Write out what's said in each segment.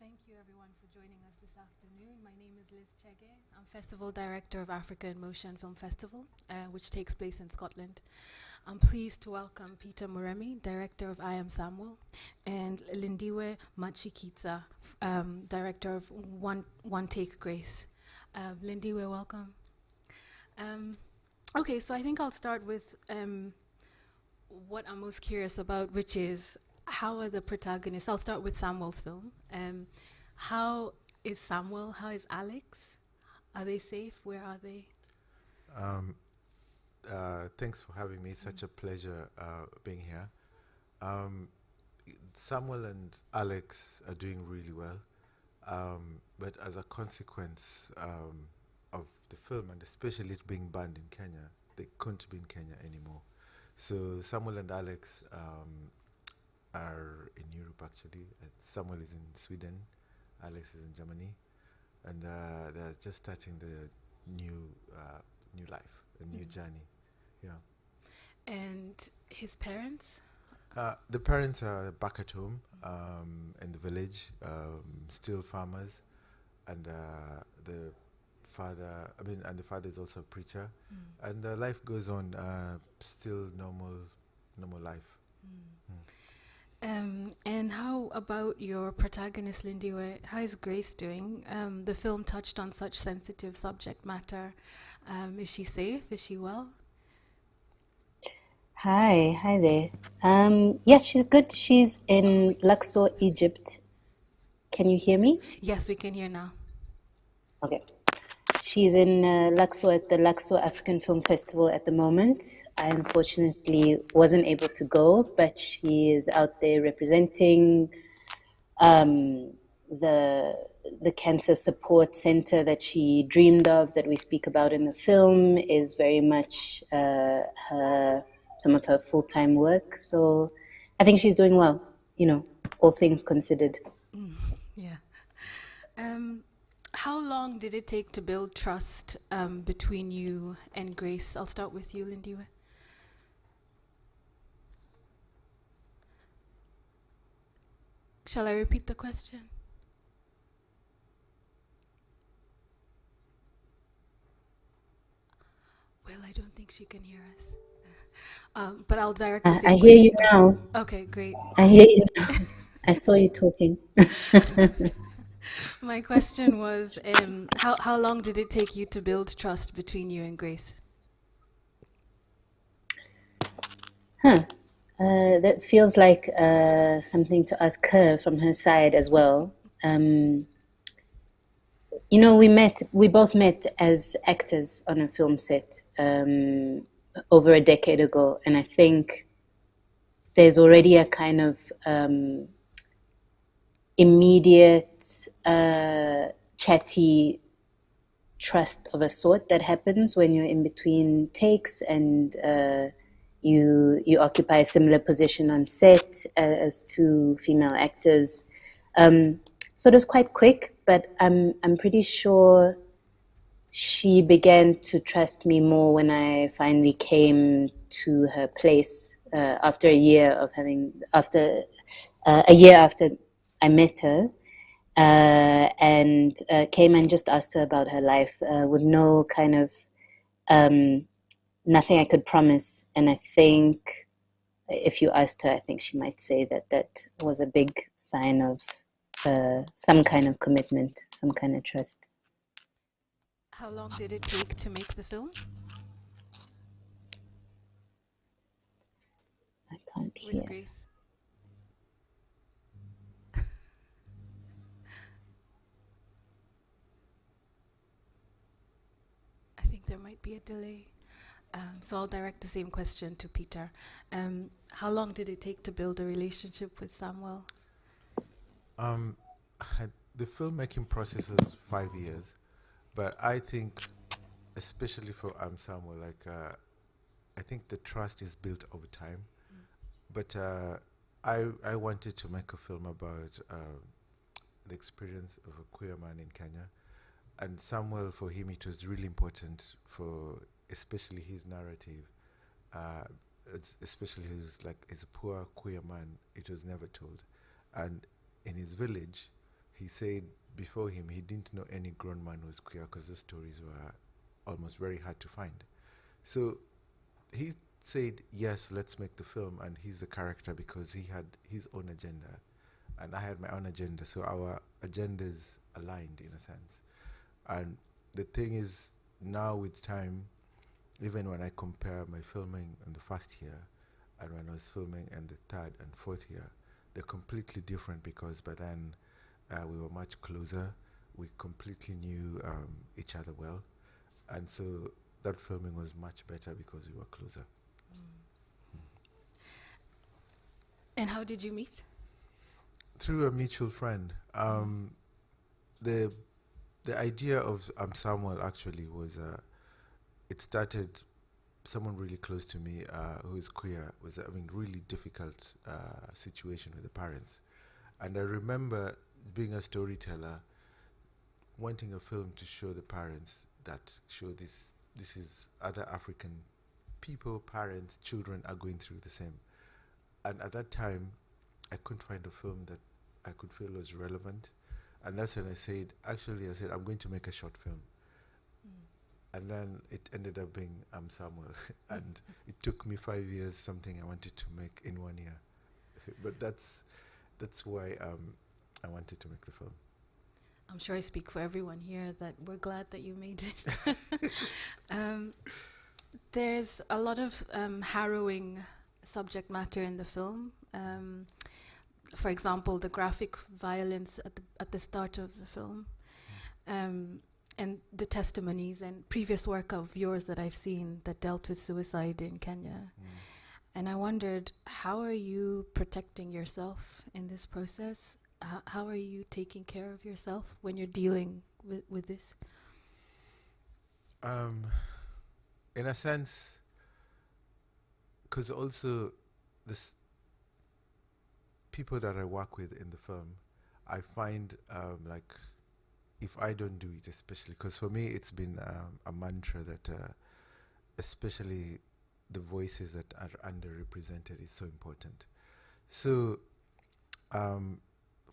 Thank you everyone for joining us this afternoon. My name is Liz Chege. I'm Festival Director of Africa in Motion Film Festival, which takes place in Scotland. I'm pleased to welcome Peter Muremi, Director of I Am Samuel, and Lindiwe Machikitsa, Director of One Take Grace. Lindiwe, welcome. Okay, so I think I'll start with what I'm most curious about, which is how are the protagonists? I'll start with Samuel's film. How is Samuel? How is Alex? Are they safe? Where are they? Um, Thanks for having me. It's such a pleasure being here. Um, Samuel and Alex are doing really well, but as a consequence of the film, and especially it being banned in Kenya, they couldn't be in Kenya anymore. So Samuel and Alex are in Europe actually. Samuel is in Sweden, Alex is in Germany, and they're just starting the new new life, a new journey. Yeah. And his parents? The parents are back at home in the village, still farmers, and the father is also a preacher, and life goes on, still normal life. Mm. And how about your protagonist, Lindiwe? How is Grace doing? The film touched on such sensitive subject matter. Is she safe? Is she well? Hi there. Yeah, she's good. She's in Luxor, Egypt. Can you hear me? Yes, we can hear now. Okay. She's in Luxor at the Luxor African Film Festival at the moment. I unfortunately wasn't able to go, but she is out there representing um, the the cancer support center that she dreamed of, that we speak about in the film, is very much some of her full-time work. So I think she's doing well, all things considered. Yeah. Um, how long did it take to build trust between you and Grace? I'll start with you, Lindiwe. Shall I repeat the question? Well, I don't think she can hear us. But I'll direct the I same hear question. you now. Okay, great. I hear you now. I saw you talking. My question was, how long did it take you to build trust between you and Grace? Huh. That feels like something to ask her from her side as well. We both met as actors on a film set over a decade ago, and I think there's already a kind of immediate, chatty trust of a sort that happens when you're in between takes, and you occupy a similar position on set as two female actors. So it was quite quick, but I'm pretty sure she began to trust me more when I finally came to her place after a year after I met her, and came and just asked her about her life with no kind of nothing I could promise. And I think if you asked her, I think she might say that that was a big sign of some kind of commitment, some kind of trust. How long did it take to make the film I can't with hear. Grace? I think there might be a delay. So I'll direct the same question to Peter. How long did it take to build a relationship with Samuel? Um, the filmmaking process was 5 years, but I think, especially for Samuel, I think the trust is built over time. But I wanted to make a film about the experience of a queer man in Kenya, and Samuel, for him it was really important for especially his narrative. Uh, Especially he's a poor queer man. It was never told, and in his village, he said before him he didn't know any grown man who was queer because those stories were almost very hard to find. So he said, yes, let's make the film, and he's the character because he had his own agenda and I had my own agenda, so our agendas aligned in a sense. And the thing is, now with time, even when I compare my filming in the first year and when I was filming in the third and fourth year, they're completely different because by then we were much closer. We completely knew each other well. And so that filming was much better because we were closer. And how did you meet? Through a mutual friend. The idea of Samuel actually was, it started, someone really close to me who is queer was having really difficult situation with the parents. And I remember being a storyteller, wanting a film to show the parents that show this is other African people, parents, children are going through the same. And at that time, I couldn't find a film that I could feel was relevant. And that's when I said, I'm going to make a short film. And then it ended up being Samuel. And it took me 5 years, something I wanted to make in 1 year. But that's why I wanted to make the film. I'm sure I speak for everyone here that we're glad that you made it. There's a lot of harrowing subject matter in the film. For example, the graphic violence at the start of the film, and the testimonies and previous work of yours that I've seen that dealt with suicide in Kenya. And I wondered, how are you protecting yourself in this process? How are you taking care of yourself when you're dealing with this? In a sense, because also this people that I work with in the film, I find like if I don't do it, especially because for me it's been a mantra that especially the voices that are underrepresented is so important. So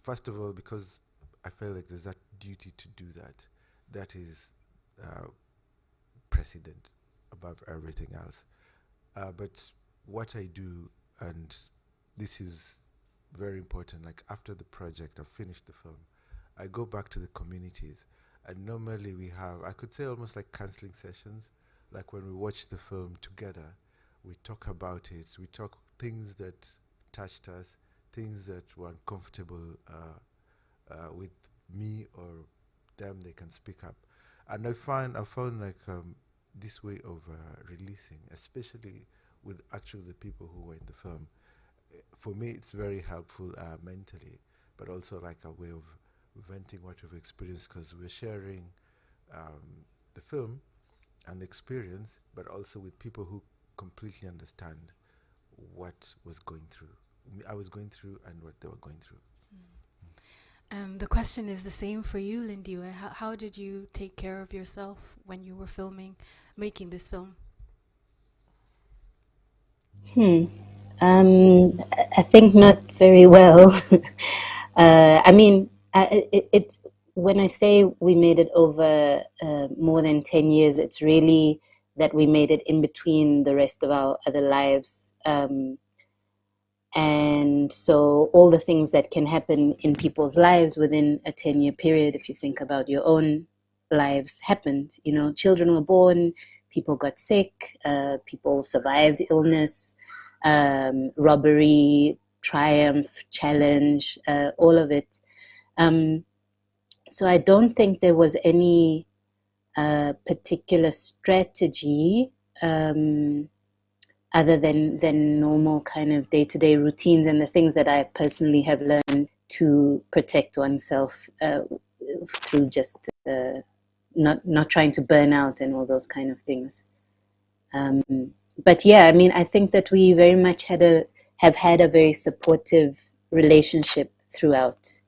first of all, because I feel like there's that duty to do that, that is precedent above everything else. But what I do, and this is very important, like after the project, I've finished the film, I go back to the communities, and normally we have, I could say almost like counseling sessions, like when we watch the film together, we talk about it, we talk things that touched us, things that were uncomfortable with me or them, they can speak up. And I found like this way of releasing, especially with actually the people who were in the film. For me, it's very helpful mentally, but also like a way of venting what we've experienced, because we're sharing the film and the experience, but also with people who completely understand what was going through. I was going through and what they were going through. The question is the same for you, Lindiwe. How did you take care of yourself when you were making this film? I think not very well. I mean, it's when I say we made it over more than 10 years, it's really that we made it in between the rest of our other lives. And so all the things that can happen in people's lives within a 10-year period, if you think about your own lives, happened. You know, children were born, people got sick, people survived illness, robbery, triumph, challenge, all of it. So I don't think there was any particular strategy other than normal kind of day-to-day routines and the things that I personally have learned to protect oneself through just not trying to burn out and all those kind of things. But yeah, I mean, I think that we very much have had a very supportive relationship throughout.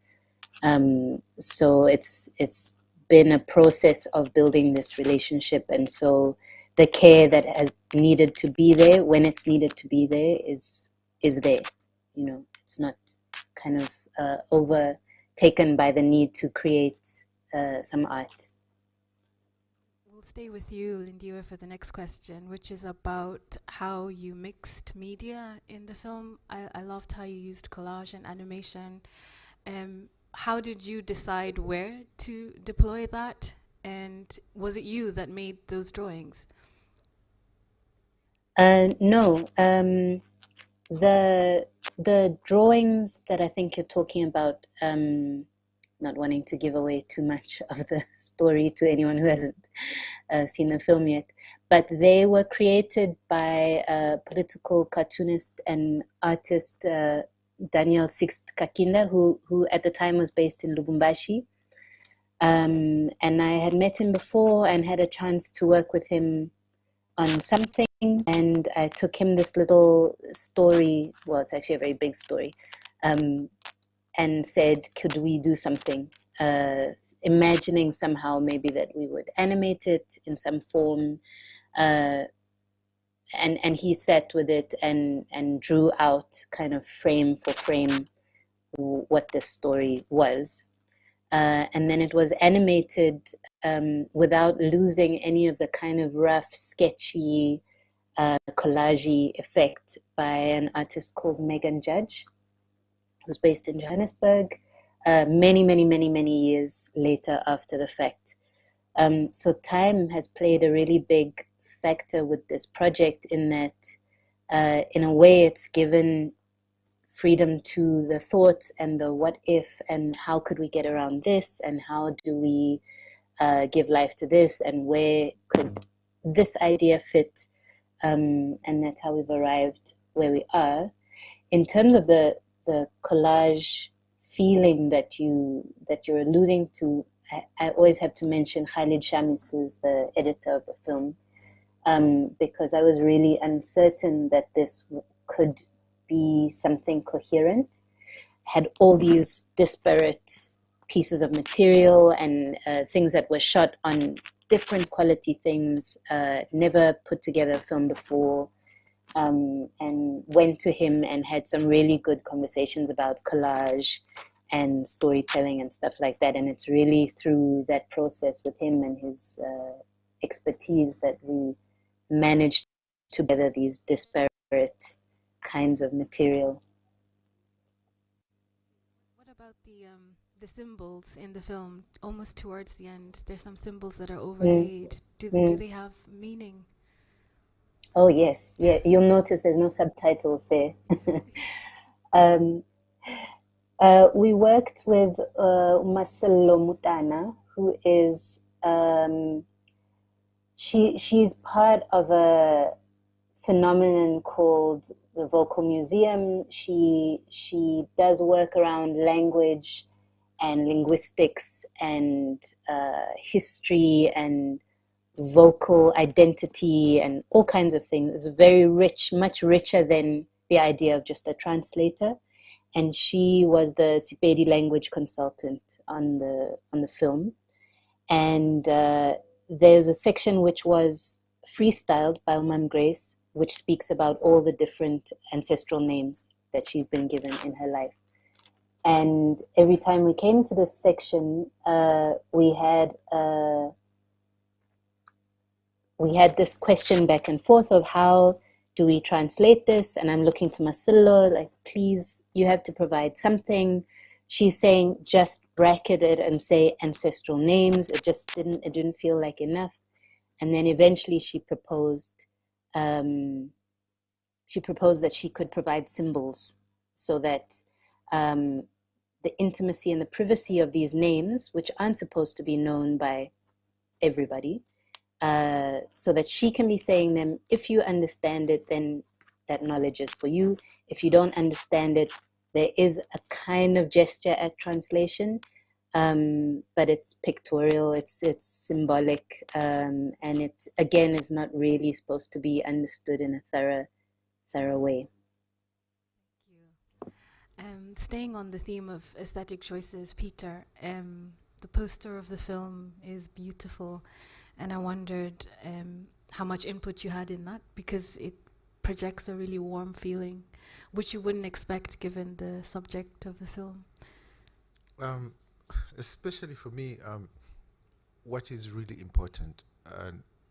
So it's been a process of building this relationship, and so the care that has needed to be there when it's needed to be there is there. You know, it's not kind of over taken by the need to create some art. We'll stay with you, Lindiwe, for the next question, which is about how you mixed media in the film. I loved how you used collage and animation. How did you decide where to deploy that? And was it you that made those drawings? No, the drawings that I think you're talking about, not wanting to give away too much of the story to anyone who hasn't seen the film yet, but they were created by political cartoonist and artist Daniel Sixt Kakinda, who at the time was based in Lubumbashi. And I had met him before and had a chance to work with him on something, and I took him this little story, well, it's actually a very big story, and said, could we do something? Imagining somehow maybe that we would animate it in some form. And he sat with it and drew out kind of frame for frame what this story was. And then it was animated without losing any of the kind of rough, sketchy, collage effect by an artist called Megan Judge, who's based in Johannesburg, many years later after the fact. So time has played a really big factor with this project in that, in a way, it's given freedom to the thoughts and the what if and how could we get around this and how do we give life to this and where could this idea fit, and that's how we've arrived where we are. In terms of the collage feeling that you're alluding to, I always have to mention Khalid Shamis, who's the editor of the film, because I was really uncertain that this could be something coherent. Had all these disparate pieces of material and things that were shot on different quality things, never put together a film before, and went to him and had some really good conversations about collage and storytelling and stuff like that. And it's really through that process with him and his expertise that we managed to gather these disparate kinds of material. What about the symbols in the film? Almost towards the end, there's some symbols that are overlaid. Do they have meaning? Oh yes, yeah. You'll notice there's no subtitles there. We worked with Maselo Mutana, who is she's part of a phenomenon called the Vocal Museum. She does work around language and linguistics and history and vocal identity and all kinds of things. It's very rich, much richer than the idea of just a translator. And she was the Sepedi language consultant on the film. And there's a section which was freestyled by Umam Grace, which speaks about all the different ancestral names that she's been given in her life. And every time we came to this section, we had this question back and forth of how do we translate this? And I'm looking to Masilo, like, please, you have to provide something. She's saying, just bracket it and say ancestral names. It didn't feel like enough. And then eventually she proposed that she could provide symbols so that the intimacy and the privacy of these names, which aren't supposed to be known by everybody, so that she can be saying them. If you understand it, then that knowledge is for you. If you don't understand it, there is a kind of gesture at translation, but it's pictorial, it's symbolic, and it again is not really supposed to be understood in a thorough way. Thank you. Staying on the theme of aesthetic choices, Peter, the poster of the film is beautiful. And I wondered how much input you had in that, because it projects a really warm feeling, which you wouldn't expect given the subject of the film. Um, Especially for me, what is really important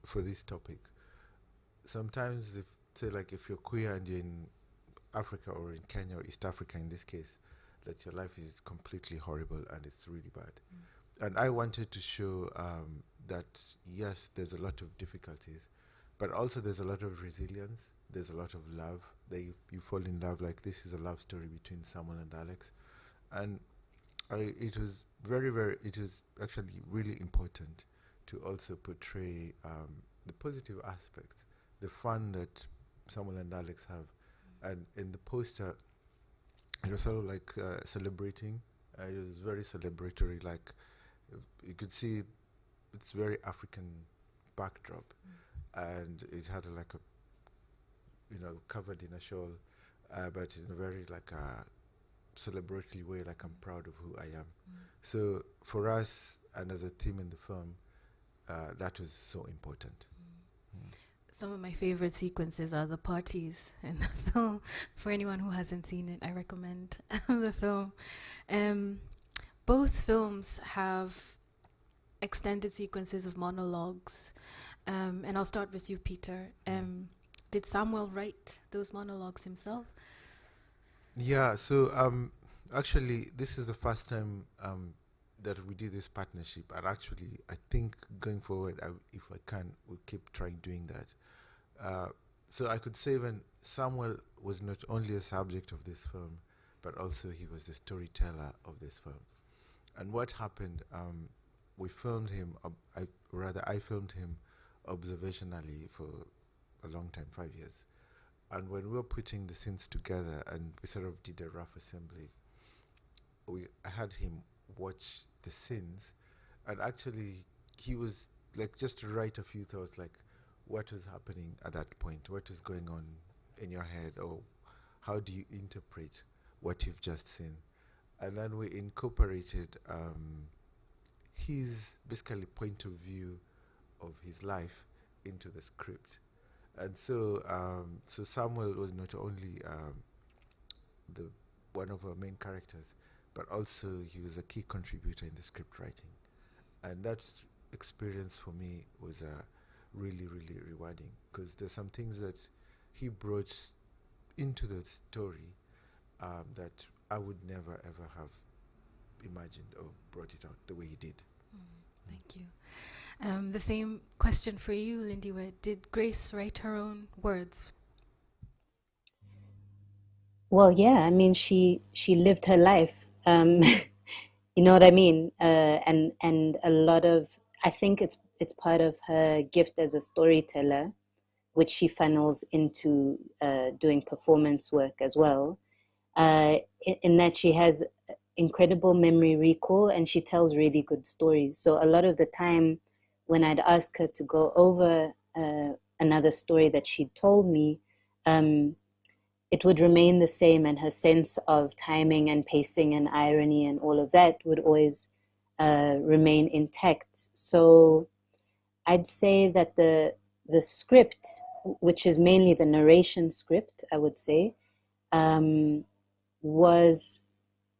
for this topic. Sometimes, if say like if you're queer and you're in Africa or in Kenya or East Africa in this case, that your life is completely horrible and it's really bad. And I wanted to show that yes, there's a lot of difficulties, but also there's a lot of resilience. There's a lot of love. You fall in love. Like this is a love story between Samuel and Alex, and it was it was actually really important to also portray the positive aspects, the fun that Samuel and Alex have. And in the poster, it was sort of like celebrating. It was very celebratory. Like you could see, it's very African backdrop, and it had like a covered in a shawl, but in a very like a celebratory way, like I'm proud of who I am. So for us, and as a theme in the film, that was so important. Some of my favorite sequences are the parties in the film. For anyone who hasn't seen it, I recommend the film. Both films have extended sequences of monologues. And I'll start with you, Peter. Did Samuel write those monologues himself? Yeah, so actually, this is the first time that we did this partnership, and actually, I think going forward, if I can, we'll keep trying doing that. So I could say when Samuel was not only a subject of this film, but also he was the storyteller of this film. And what happened? We filmed him. I filmed him observationally for a long time, 5 years. And when we were putting the scenes together, and we sort of did a rough assembly, I had him watch the scenes, and actually he was like just to write a few thoughts, like what was happening at that point, what is going on in your head, or how do you interpret what you've just seen. And then we incorporated his basically point of view of his life into the script. And so Samuel was not only the one of our main characters, but also he was a key contributor in the script writing. And that experience for me was really, really rewarding, because there's some things that he brought into the story that I would never ever have imagined or brought it out the way he did. Thank you. The same question for you, Lindy. Did Grace write her own words? Well, yeah, I mean, she lived her life. You know what I mean? And a lot of, I think it's part of her gift as a storyteller, which she funnels into doing performance work as well. In that she has incredible memory recall, and she tells really good stories. So a lot of the time, when I'd ask her to go over another story that she'd told me, it would remain the same, and her sense of timing and pacing and irony and all of that would always remain intact. So I'd say that the script, which is mainly the narration script, I would say, was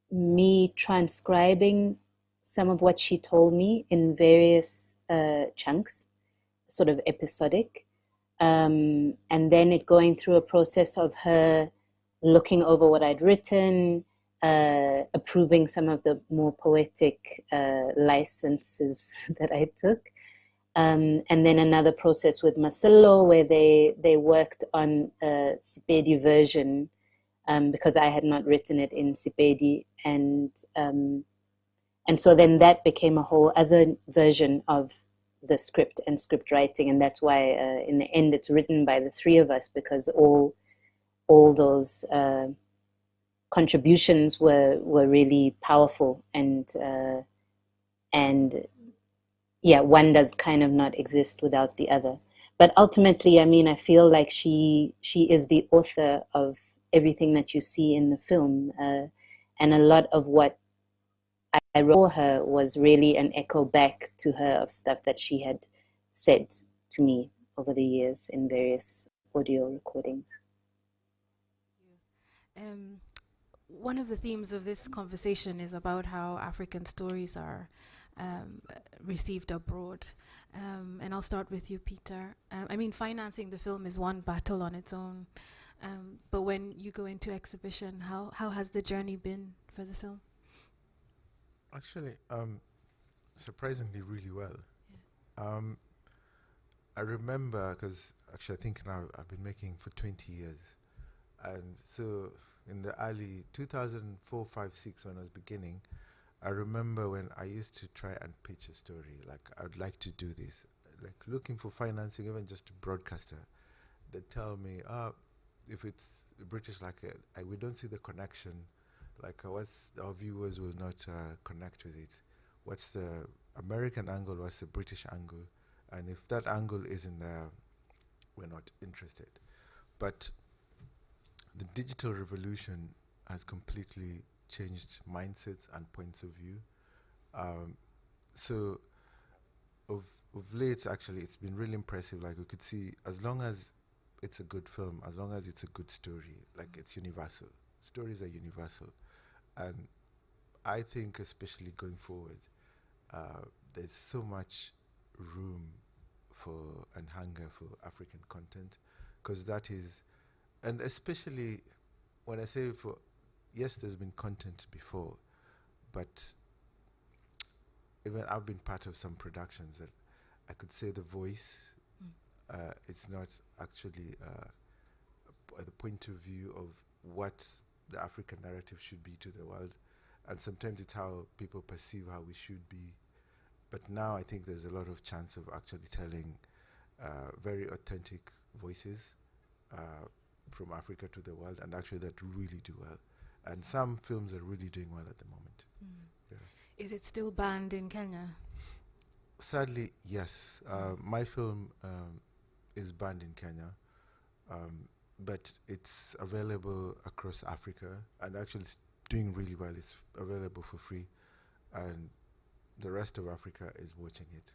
me transcribing some of what she told me in various chunks, sort of episodic. And then it going through a process of her looking over what I'd written, approving some of the more poetic licenses that I took. And then another process with Marcelo where they worked on a Sepedi version because I had not written it in Sepedi. And so then that became a whole other version of the script and script writing, and that's why in the end it's written by the three of us, because all those contributions were really powerful, and yeah, one does kind of not exist without the other. But ultimately, I mean, I feel like she is the author of everything that you see in the film, and a lot of what I wrote for her was really an echo back to her of stuff that she had said to me over the years in various audio recordings. one of the themes of this conversation is about how African stories are received abroad. And I'll start with you, Peter. I mean, financing the film is one battle on its own. But when you go into exhibition, how has the journey been for the film? Actually, surprisingly, really well. Um, I remember, because actually I think now I've been making for 20 years. And so in the early 2004, 5, 6, when I was beginning, I remember when I used to try and pitch a story, like I'd like to do this, like looking for financing, even just a broadcaster. They tell me, if it's British, like we don't see the connection, like what's our viewers will not connect with it. What's the American angle? What's the British angle? And if that angle isn't there, we're not interested. But the digital revolution has completely changed mindsets and points of view. Um, so of of late, actually, it's been really impressive. Like we could see, as long as it's a good film, as long as it's a good story, like it's universal. Stories are universal, and I think, especially going forward, there's so much room for and hunger for African content, because that is, and especially when I say for, yes, there's been content before, but even I've been part of some productions that I could say the voice, it's not actually the point of view of what the African narrative should be to the world, and sometimes it's how people perceive how we should be. But now I think there's a lot of chance of actually telling very authentic voices from Africa to the world, and actually that really do well. And some films are really doing well at the moment. Yeah. Is it still banned in Kenya? Sadly, yes. My film is banned in Kenya, but it's available across Africa, and actually it's doing really well. It's available for free, and the rest of Africa is watching it.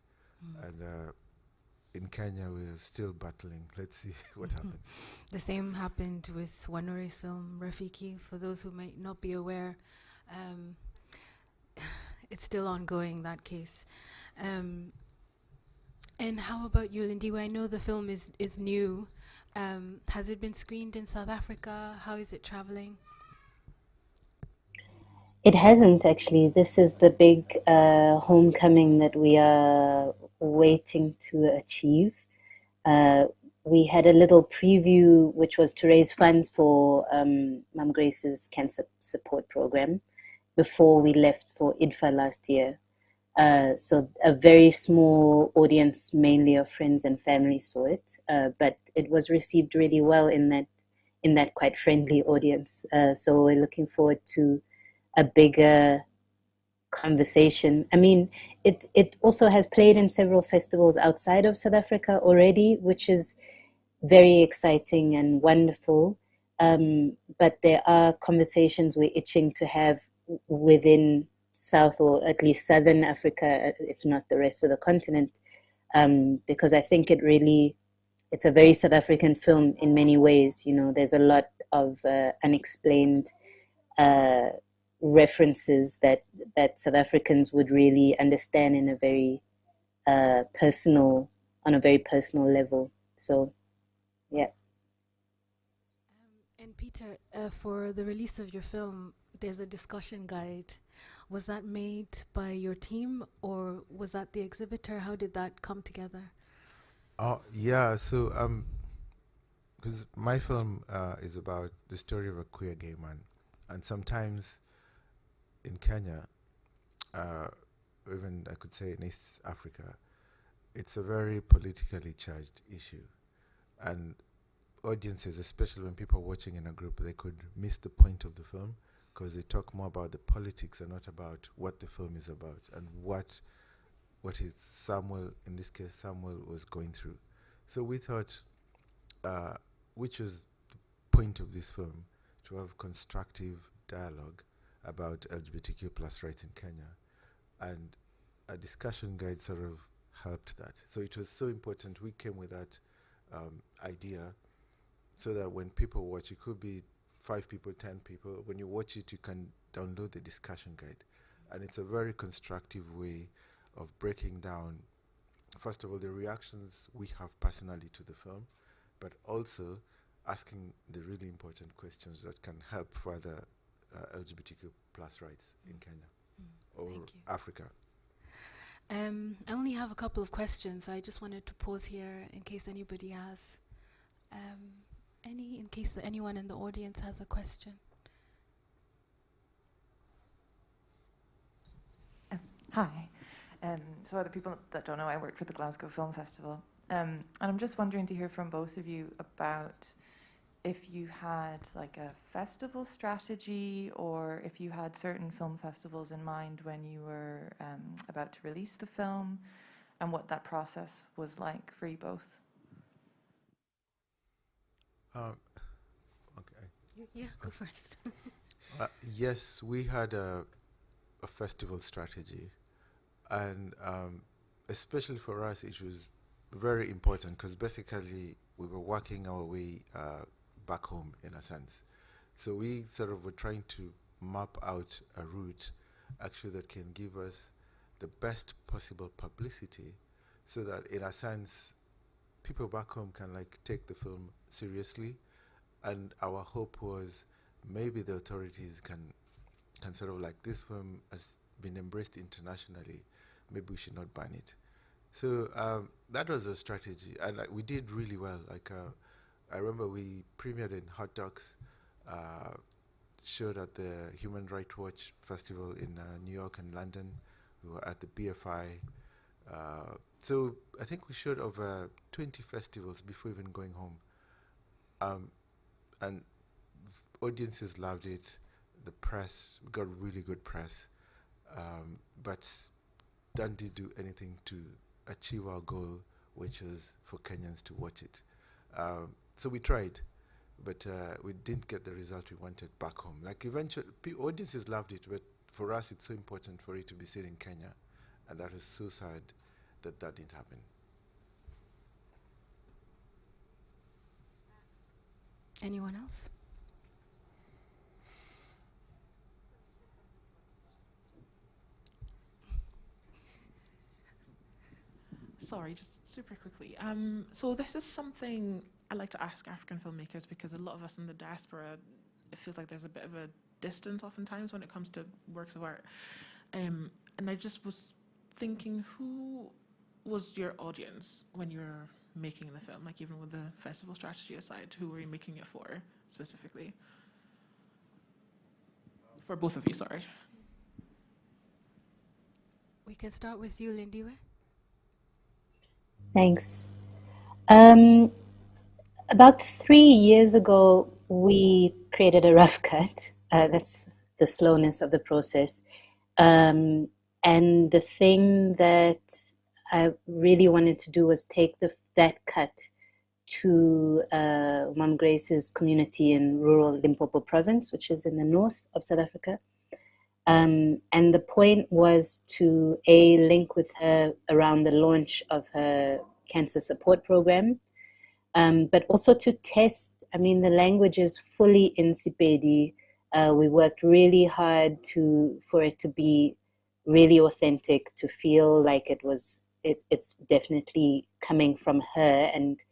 And in Kenya, we're still battling. Let's see what happens. The same happened with Wanuri's film Rafiki. For those who might not be aware, it's still ongoing, that case. And how about you, Lindiwe? I know the film is new. Has it been screened in South Africa? How is it traveling? It hasn't actually. This is the big homecoming that we are waiting to achieve. We had a little preview, which was to raise funds for Mum Grace's cancer support program before we left for IDFA last year. So a very small audience, mainly of friends and family, saw it, but it was received really well in that quite friendly audience. So we're looking forward to a bigger conversation. I mean, it also has played in several festivals outside of South Africa already, which is very exciting and wonderful. But there are conversations we're itching to have within South, or at least Southern Africa, if not the rest of the continent, because I think it's a very South African film in many ways. You know, there's a lot of unexplained references that South Africans would really understand in a very personal, on a very personal level. So, yeah. And Peter, for the release of your film, there's a discussion guide. Was that made by your team, or was that the exhibitor? How did that come together? Oh yeah, so because my film is about the story of a queer gay man, and sometimes in Kenya, even I could say in East Africa, it's a very politically charged issue, and audiences, especially when people are watching in a group, they could miss the point of the film because they talk more about the politics and not about what the film is about and what is Samuel, in this case Samuel, was going through. So we thought, which was the point of this film, to have constructive dialogue about LGBTQ plus rights in Kenya, and a discussion guide sort of helped that. So it was so important. We came with that idea so that when people watch, it could be 5 people, 10 people. When you watch it, you can download the discussion guide. And it's a very constructive way of breaking down, first of all, the reactions we have personally to the film, but also asking the really important questions that can help further LGBTQ plus rights in Kenya or Africa. I only have a couple of questions, so I just wanted to pause here in case anybody has in case that anyone in the audience has a question. Hi. So other people that don't know, I work for the Glasgow Film Festival. And I'm just wondering to hear from both of you about if you had like a festival strategy or if you had certain film festivals in mind when you were about to release the film and what that process was like for you both. Okay. Yeah, go first. Yes, we had a festival strategy, and especially for us, it was very important because basically we were working our way back home in a sense. So we sort of were trying to map out a route actually that can give us the best possible publicity so that in a sense people back home can like take the film seriously, and our hope was maybe the authorities can sort of like, this film has been embraced internationally, maybe we should not ban it. So that was a strategy, and we did really well. I remember we premiered in Hot Docs, showed at the Human Rights Watch Festival in New York and London. We were at the BFI. So I think we showed over 20 festivals before even going home. And audiences loved it. The press, we got really good press. But didn't do anything to achieve our goal, which was for Kenyans to watch it. So we tried, but we didn't get the result we wanted back home. Like eventually, audiences loved it, but for us, it's so important for it to be seen in Kenya, and that was so sad that didn't happen. Anyone else? Sorry, just super quickly. So this is something I like to ask African filmmakers because a lot of us in the diaspora, it feels like there's a bit of a distance oftentimes when it comes to works of art. And I just was thinking, who was your audience when you were making the film? Like even with the festival strategy aside, who were you making it for specifically? For both of you, sorry. We can start with you, Lindiwe. Thanks. About 3 years ago, we created a rough cut. That's the slowness of the process. And the thing that I really wanted to do was take that cut to Mom Grace's community in rural Limpopo province, which is in the north of South Africa. And the point was to link with her around the launch of her cancer support program, but also to test. I mean, the language is fully in Sepedi. We worked really hard for it to be really authentic, to feel like it's definitely coming from her and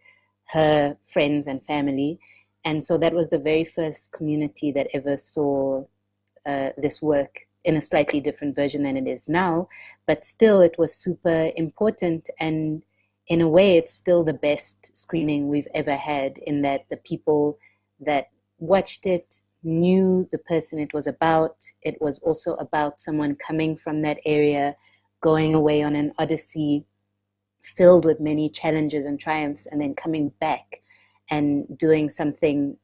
her friends and family. And so that was the very first community that ever saw this work in a slightly different version than it is now, but still it was super important, and in a way it's still the best screening we've ever had, in that the people that watched it knew the person it was about. It was also about someone coming from that area, going away on an odyssey filled with many challenges and triumphs, and then coming back and doing something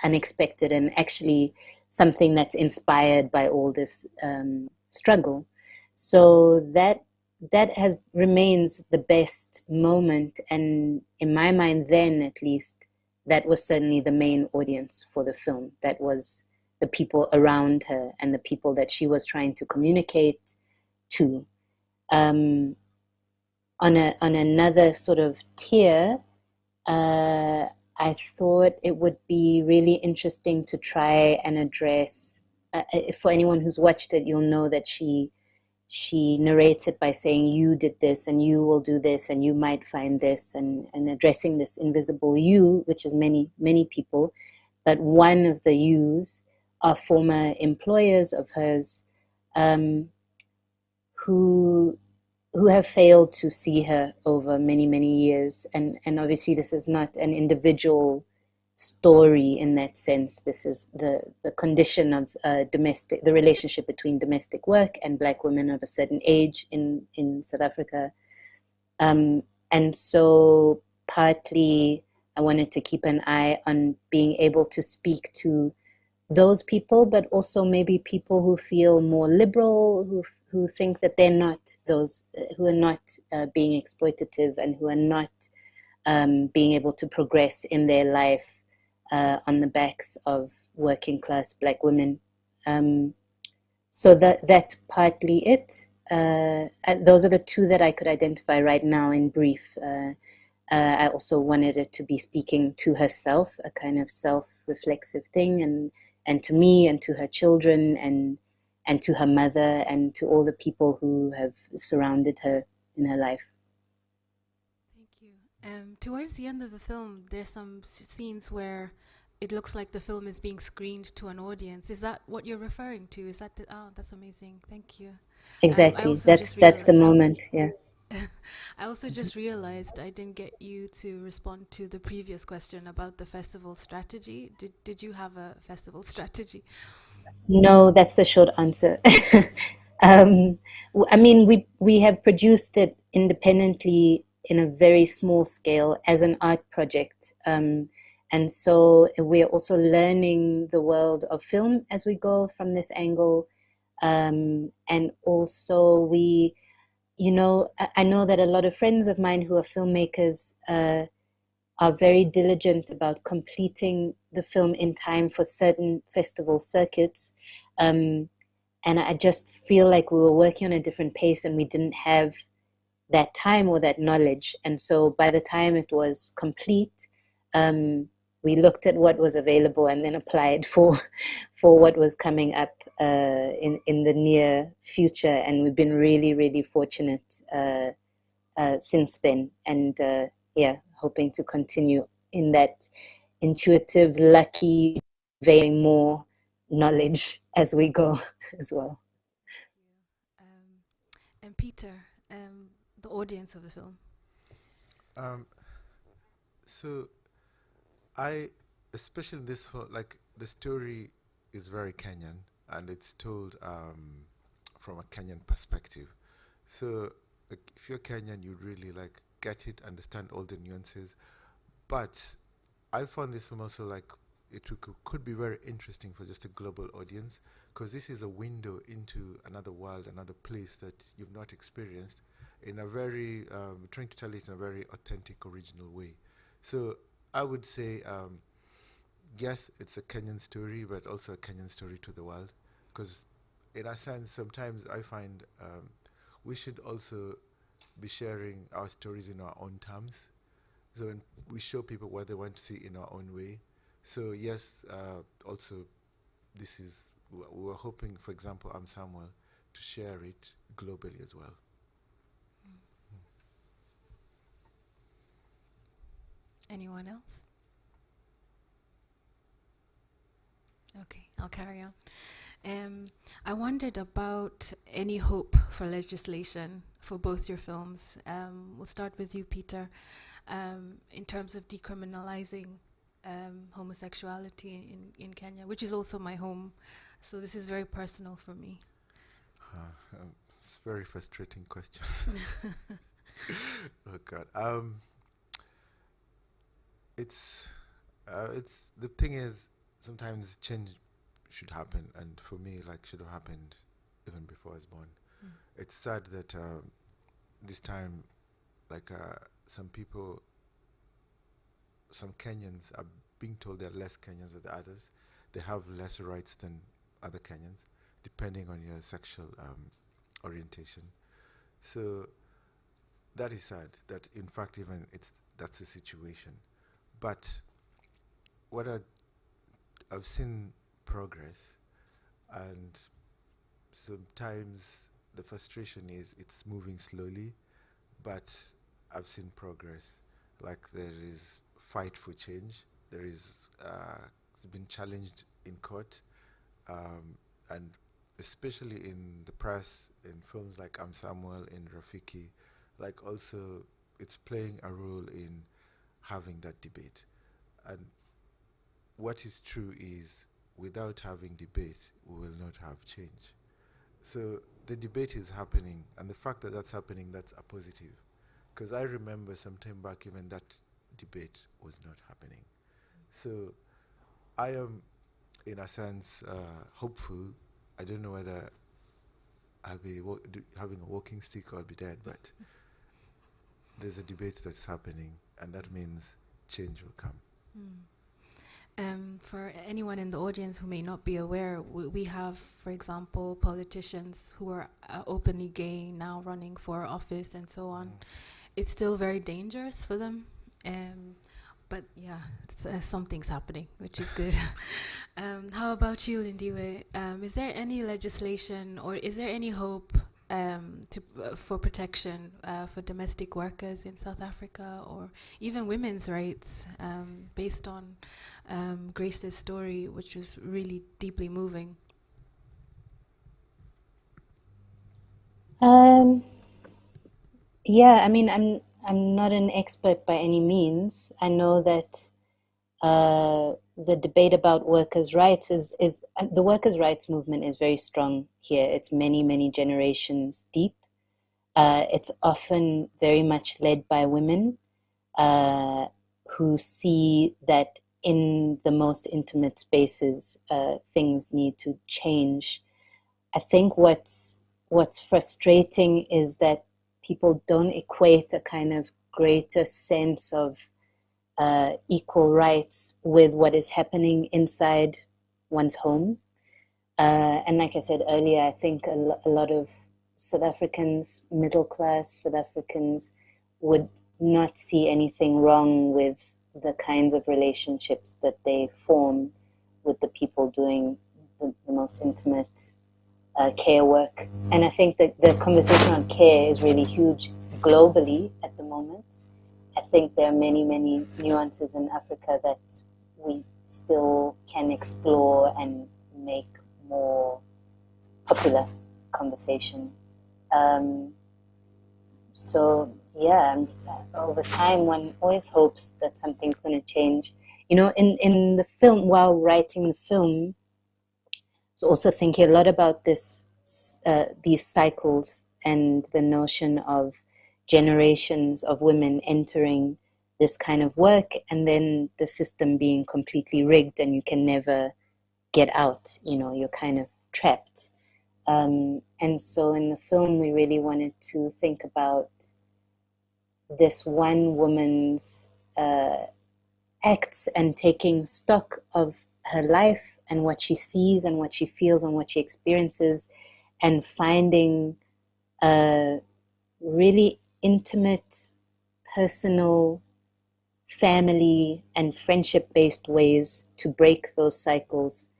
unexpected and actually something that's inspired by all this struggle. So that remains the best moment, and in my mind then at least, that was certainly the main audience for the film. That was the people around her and the people that she was trying to communicate to. On another sort of tier, I thought it would be really interesting to try and address. For anyone who's watched it, you'll know that she narrates it by saying, you did this and you will do this and you might find this, and addressing this invisible you, which is many, many people. But one of the yous are former employers of hers, who have failed to see her over many, many years. And obviously this is not an individual story in that sense. This is the condition of the relationship between domestic work and Black women of a certain age in South Africa. And so partly I wanted to keep an eye on being able to speak to those people, but also maybe people who feel more liberal, who think that they're not those, who are not being exploitative, and who are not being able to progress in their life on the backs of working class Black women. So that's partly it. Those are the two that I could identify right now in brief. I also wanted it to be speaking to herself, a kind of self-reflexive thing, and to me and to her children and to her mother and to all the people who have surrounded her in her life. Thank you. Towards the end of the film, there's some scenes where it looks like the film is being screened to an audience. Is that what you're referring to? Is that that's amazing. Thank you. Exactly. That's the moment. Yeah. I also just realized I didn't get you to respond to the previous question about the festival strategy. Did you have a festival strategy? No, that's the short answer. I mean, we have produced it independently in a very small scale as an art project. And so we're also learning the world of film as we go from this angle. And also I know that a lot of friends of mine who are filmmakers are very diligent about completing the film in time for certain festival circuits. And I just feel like we were working on a different pace and we didn't have that time or that knowledge. And so by the time it was complete, we looked at what was available and then applied for what was coming up in the near future. And we've been really, really fortunate since then. And hoping to continue in that intuitive, lucky, veiling more knowledge as we go as well. And Peter, the audience of the film. So especially this film, like the story is very Kenyan and it's told from a Kenyan perspective. So like, if you're Kenyan, you really like get it, understand all the nuances. But I found this film also like could be very interesting for just a global audience, because this is a window into another world, another place that you've not experienced, in a very trying to tell it in a very authentic, original way. So I would say, yes, it's a Kenyan story, but also a Kenyan story to the world, because in a sense, sometimes I find we should also be sharing our stories in our own terms. So when we show people what they want to see in our own way. So yes, also this is, we were hoping, for example, I'm Samuel, to share it globally as well. Anyone else? Okay, I'll carry on. I wondered about any hope for legislation for both your films. We'll start with you, Peter. In terms of decriminalizing homosexuality in Kenya, which is also my home. So this is very personal for me. It's a very frustrating question. Oh God. It's the thing is, sometimes change should happen, and for me, like, should have happened even before I was born. It's sad that this time, like, some people, some Kenyans are being told they're less Kenyans than the others. They have less rights than other Kenyans, depending on your sexual orientation. So that is sad. That in fact, even that's the situation. But what I've seen progress, and sometimes the frustration is it's moving slowly, but I've seen progress. Like there is fight for change. There is it's been challenged in court, and especially in the press, in films like I'm Samuel, in Rafiki, like also it's playing a role in having that debate. And what is true is without having debate, we will not have change. So the debate is happening, and the fact that that's happening, that's a positive. Because I remember some time back, even that debate was not happening. So I am, in a sense, hopeful. I don't know whether I'll be having a walking stick or I'll be dead, but there's a debate that's happening, and that means change will come. For anyone in the audience who may not be aware, we have, for example, politicians who are openly gay now running for office and so on. It's still very dangerous for them. But yeah, something's happening, which is good. How about you, Lindiwe? Is there any legislation or is there any hope for protection for domestic workers in South Africa, or even women's rights, based on Grace's story, which was really deeply moving? Yeah, I mean, I'm not an expert by any means. I know that the debate about workers' rights is the workers' rights movement is very strong here. It's many generations deep. It's often very much led by women who see that in the most intimate spaces, things need to change. I think what's frustrating is that people don't equate a kind of greater sense of equal rights with what is happening inside one's home. And like I said earlier, I think a lot of South Africans, middle class South Africans, would not see anything wrong with the kinds of relationships that they form with the people doing the most intimate care work. And I think that the conversation on care is really huge globally at the moment. I think there are many nuances in Africa that we still can explore and make more popular conversation. So yeah, over time one always hopes that something's going to change. You know, in the film, while writing the film, I was also thinking a lot about these cycles and the notion of generations of women entering this kind of work and then the system being completely rigged and you can never get out. You know, you're kind of trapped. And so in the film, we really wanted to think about this one woman's acts and taking stock of her life and what she sees and what she feels and what she experiences, and finding really intimate, personal, family and friendship-based ways to break those cycles.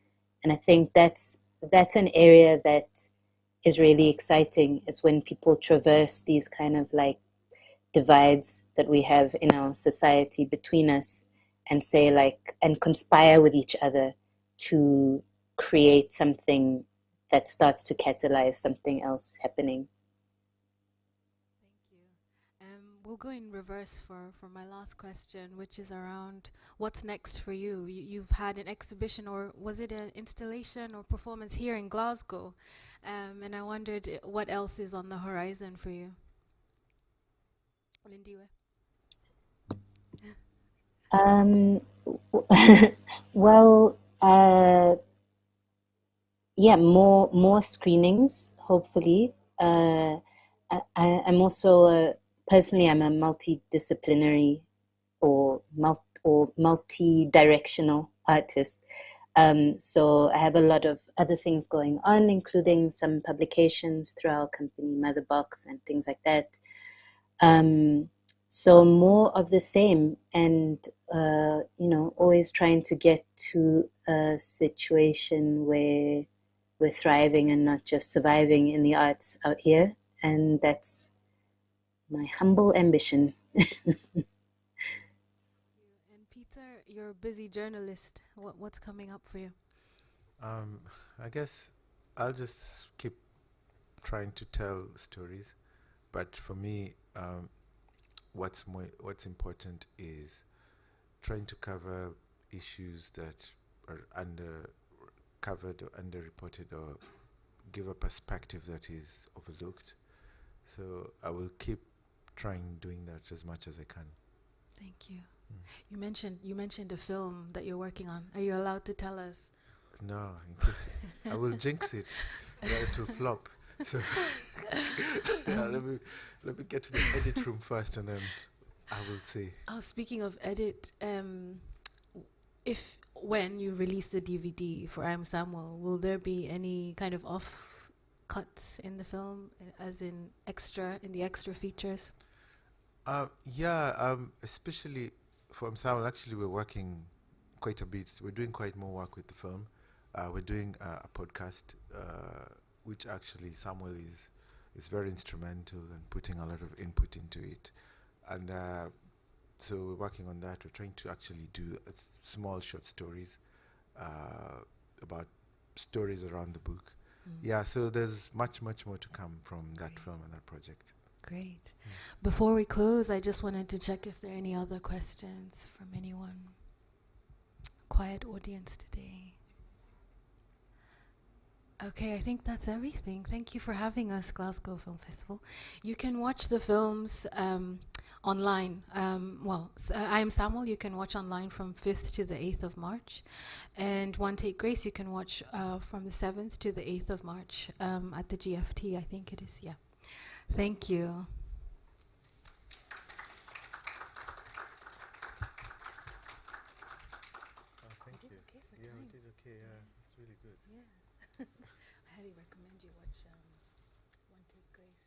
And I think that's an area that is really exciting. It's when people traverse these kind of like divides that we have in our society between us and say like, and conspire with each other to create something that starts to catalyze something else happening. Thank you. We'll go in reverse for my last question, which is around what's next for you. You've had an exhibition, or was it an installation or performance here in Glasgow? And I wondered what else is on the horizon for you. Lindiwe. Well, yeah, more screenings, hopefully. I'm also personally, I'm a multidisciplinary or multi-directional artist. So I have a lot of other things going on, including some publications through our company, Motherbox, and things like that. So more of the same, and always trying to get to a situation where we're thriving and not just surviving in the arts out here. And that's my humble ambition. And Peter, you're a busy journalist. What's coming up for you? I guess I'll just keep trying to tell stories, but for me, what's important is trying to cover issues that are under covered or underreported, or give a perspective that is overlooked. So I will keep trying doing that as much as I can. Thank you. You mentioned a film that you're working on. Are you allowed to tell us? No, in case I will jinx it. It will flop. So let me get to the edit room first, and then I will see. Oh, speaking of edit, when you release the DVD for I'm Samuel, will there be any kind of off cuts in the film, as in the extra features? Especially for Samuel, actually we're working quite a bit. We're doing quite more work with the film. We're doing a podcast, which actually Samuel is very instrumental and putting a lot of input into it. And so we're working on that. We're trying to actually do small short stories about stories around the book. Yeah, so there's much more to come from that film and that project. Great. Before we close, I just wanted to check if there are any other questions from anyone. Quiet audience today. Okay, I think that's everything. Thank you for having us, Glasgow Film Festival. You can watch the films online. I Am Samuel, you can watch online from 5th to the 8th of March. And One Take Grace, you can watch from the 7th to the 8th of March at the GFT, I think it is, yeah. Thank you. Thank you. Yeah, we did okay. Yeah, it's really good. Yeah. I highly recommend you watch One Take Grace.